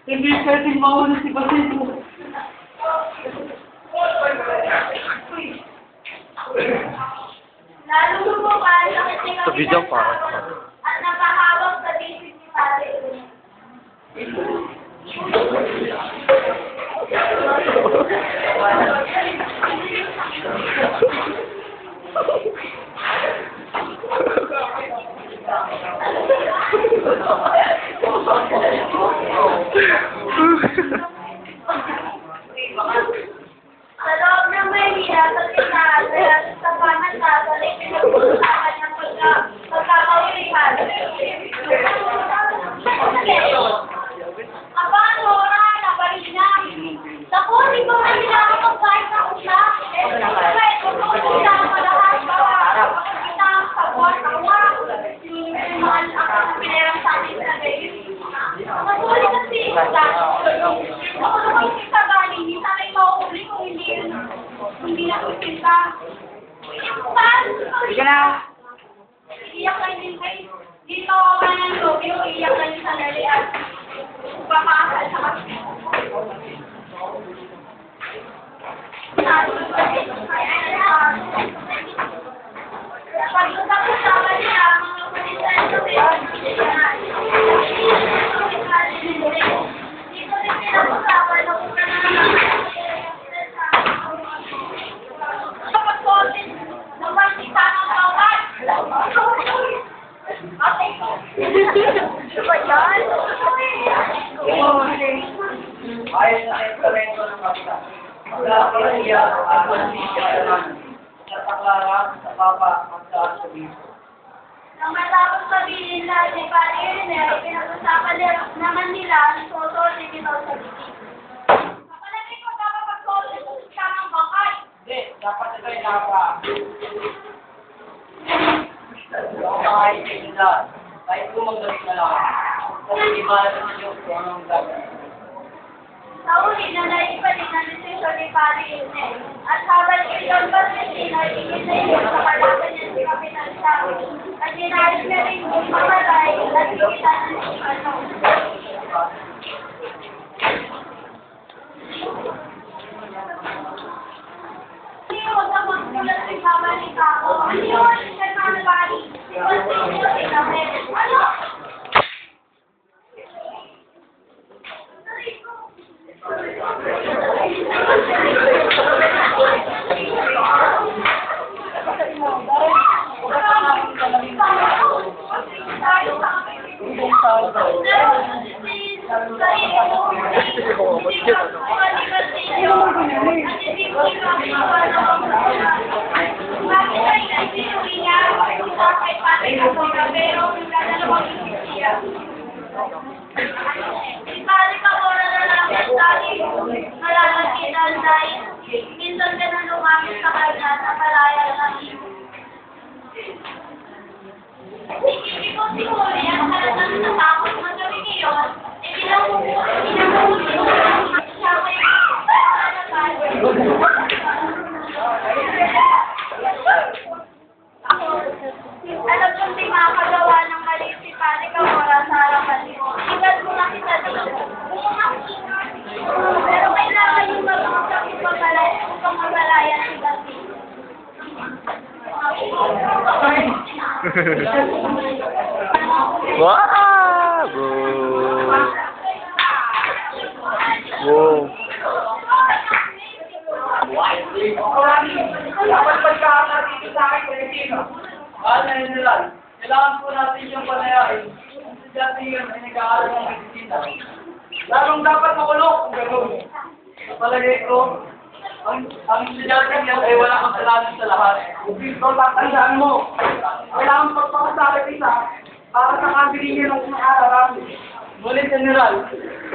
Hindi pwedeng mawala si Basito. Lalo lumupan sa Sa video pa. at napahawak sa basic ni Pare. Sa loob ng Maynila, sa tindahan, sa panantasal, ay pinag-uusapan ng pagkakaulihan. Aba, Nora, nabalig na. Naku, hindi ko na kailangan magbayad ng usap. Kasi, kung kita mo lahat, kita ang sabon, awa. Mahal ako sa pinerang sa atin sa gayon. Masulit ang sisa. Ako naman kita galing, hindi sana'y mauuli kung hindi na kusinta. Sige na. Iiyak kayo din kayo. Hindi mawawala ng lobyo, iiyak kayo sa lali at papakasal sa kasi. Pag-usap-usapan niya, mga kulisan sa dito din pinag-usapan na kung kapag kontin ng pagkita ng bawat. Ate ko. Diba yan? Ayos na instrumento ng basta. Magkakaiya at manisya naman. Sa taklara, sa papa, magsasabi. Nang matapos sabihin na ni Pare Ernest, pinag-usapan naman nila ang sosorte dito sa bibig. Kapalagay ko dapat pag-sorte sa ng bakay. Hindi, dapat ito ay napa. Kahit sila, kahit gumagalit na lang. Kasi iba na Diyos kung anong gagawin. Sa uli na naipalik na desisyon ni Pare Ernest. At habang ilang Valentina, ikinay sa kalaban niya si Kapitan Sabi. At dinahit na rin yung mamalay at ikitan ng ano. Hindi mo sa magpulat si Mama ni Kako. Hindi mo sa Mama Bari. Hindi mo sa Mama. Ano? Minsan ka na lumapit sa kanya sa palaya ng hindi ko siguro yan talagang natakot mo gabi ngayon. Eh, alam kong di makakagawa ng mali si Pare Camora sa harapan mo. Ilan mo na kita dito. Pero kailangan yung mag-usap yung pagmalaya si Gati. Wow! Wow! Dapat pagkakatiti sa akin, Pilipino. Mahal na General, kailangan po natin yung panayain. Kasi dati yun ay nag-aaral ng medisina. Lalong dapat makulong kung gano'n. Napalagay ko, ang estudyante niya ay wala kang kasalanan sa lahat. So, tatandaan mo, kailangan pagpapasakit isa para sa kabilingin ng araw. Ngunit, General,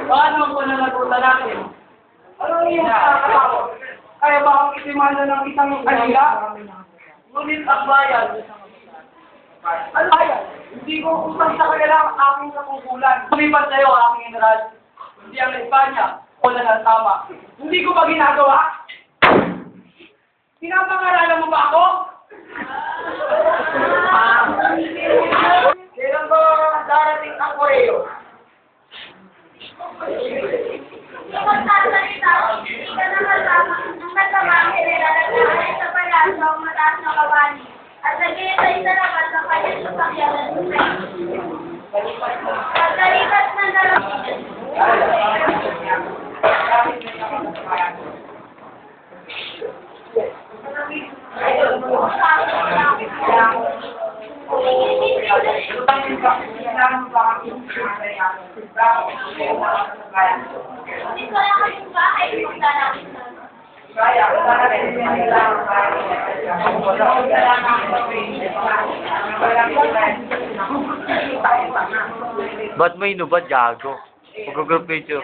paano ang pananagutan natin? Ano yung nagdemanda ng isang kanila. Ngunit ang bayan, ano bayan? Hindi ko usang sa kanila ang aking katungkulan. Lumipat sa'yo, aking general. Hindi ang Espanya. Wala ng tama. Hindi ko ba ginagawa? Pinapangaralan mo ba ako? Kailan ba darating ang Koreo? Kapag sasalita, hindi ka na kasama ng kasamang nilalagay sa palasyo ang mataas na kawani at naghihintay sa labas ng kanyang sasakyan at susay. Pagkalipas ng dalawang hindi ko lang kaming bahay kung lalaki na. Ba't may inubad, gago? Mag-group picture.